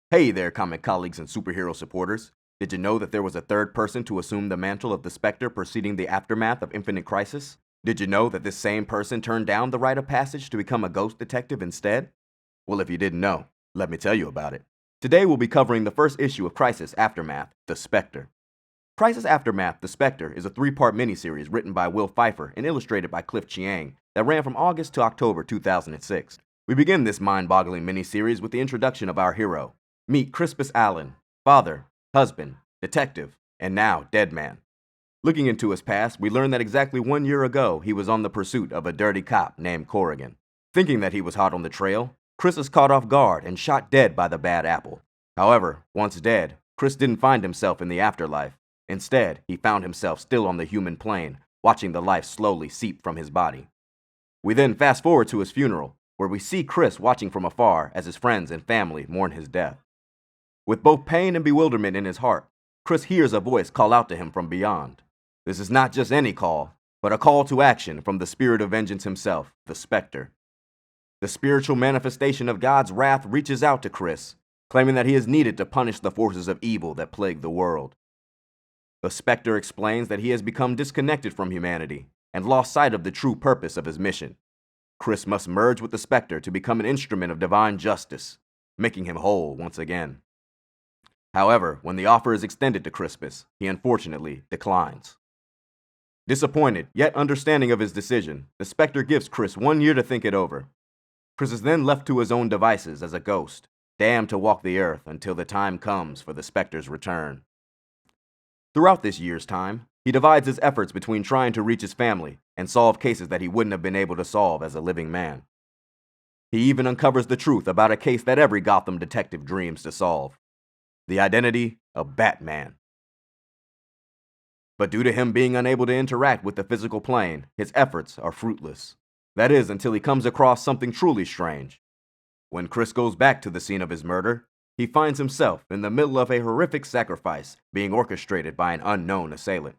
Hey there, comic colleagues and superhero supporters. Did you know that there was a third person to assume the mantle of the Spectre preceding the aftermath of Infinite Crisis? Did you know that this same person turned down the rite of passage to become a ghost detective instead? Well, if you didn't know, let me tell you about it. Today we'll be covering the first issue of Crisis Aftermath, The Spectre. Crisis Aftermath, The Spectre is a three-part miniseries written by Will Pfeiffer and illustrated by Cliff Chiang that ran from August to October 2006. We begin this mind-boggling miniseries with the introduction of our hero. Meet Crispus Allen, father, husband, detective, and now dead man. Looking into his past, we learn that exactly 1 year ago, he was on the pursuit of a dirty cop named Corrigan. Thinking that he was hot on the trail, Chris is caught off guard and shot dead by the bad apple. However, once dead, Chris didn't find himself in the afterlife. Instead, he found himself still on the human plane, watching the life slowly seep from his body. We then fast forward to his funeral, where we see Chris watching from afar as his friends and family mourn his death. With both pain and bewilderment in his heart, Chris hears a voice call out to him from beyond. This is not just any call, but a call to action from the spirit of vengeance himself, the Spectre. The spiritual manifestation of God's wrath reaches out to Chris, claiming that he is needed to punish the forces of evil that plague the world. The Spectre explains that he has become disconnected from humanity and lost sight of the true purpose of his mission. Chris must merge with the Spectre to become an instrument of divine justice, making him whole once again. However, when the offer is extended to Crispus, he unfortunately declines. Disappointed, yet understanding of his decision, the Spectre gives Chris 1 year to think it over. Chris is then left to his own devices as a ghost, damned to walk the earth until the time comes for the Spectre's return. Throughout this year's time, he divides his efforts between trying to reach his family and solve cases that he wouldn't have been able to solve as a living man. He even uncovers the truth about a case that every Gotham detective dreams to solve: the identity of Batman. But due to him being unable to interact with the physical plane, his efforts are fruitless. That is, until he comes across something truly strange. When Chris goes back to the scene of his murder, he finds himself in the middle of a horrific sacrifice being orchestrated by an unknown assailant.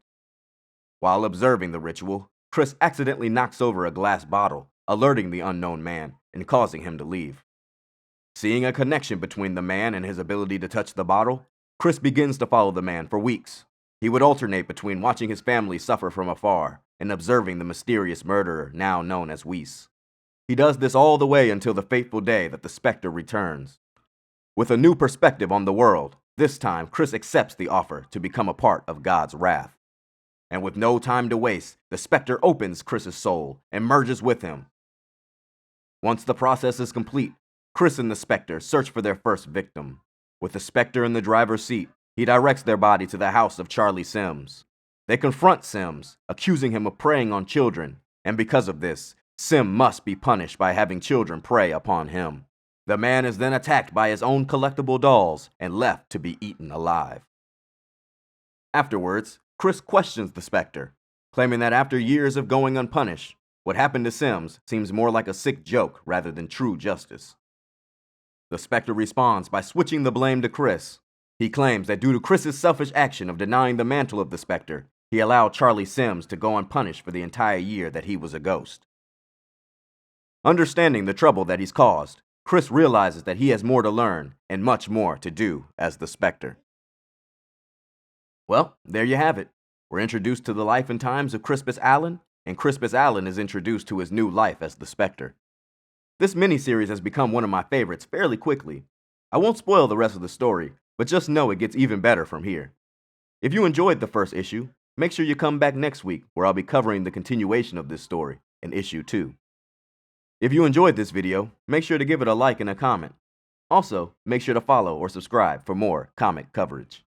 While observing the ritual, Chris accidentally knocks over a glass bottle, alerting the unknown man and causing him to leave. Seeing a connection between the man and his ability to touch the bottle, Chris begins to follow the man for weeks. He would alternate between watching his family suffer from afar and observing the mysterious murderer now known as Weiss. He does this all the way until the fateful day that the Spectre returns. With a new perspective on the world, this time Chris accepts the offer to become a part of God's wrath. And with no time to waste, the Spectre opens Chris's soul and merges with him. Once the process is complete, Chris and the Spectre search for their first victim. With the Spectre in the driver's seat, he directs their body to the house of Charlie Sims. They confront Sims, accusing him of preying on children, and because of this, Sim must be punished by having children prey upon him. The man is then attacked by his own collectible dolls and left to be eaten alive. Afterwards, Chris questions the Spectre, claiming that after years of going unpunished, what happened to Sims seems more like a sick joke rather than true justice. The Spectre responds by switching the blame to Chris. He claims that due to Chris's selfish action of denying the mantle of the Spectre, he allowed Charlie Sims to go unpunished for the entire year that he was a ghost. Understanding the trouble that he's caused, Chris realizes that he has more to learn and much more to do as the Spectre. Well, there you have it. We're introduced to the life and times of Crispus Allen, and Crispus Allen is introduced to his new life as the Spectre. This miniseries has become one of my favorites fairly quickly. I won't spoil the rest of the story, but just know it gets even better from here. If you enjoyed the first issue, make sure you come back next week where I'll be covering the continuation of this story in issue 2. If you enjoyed this video, make sure to give it a like and a comment. Also, make sure to follow or subscribe for more comic coverage.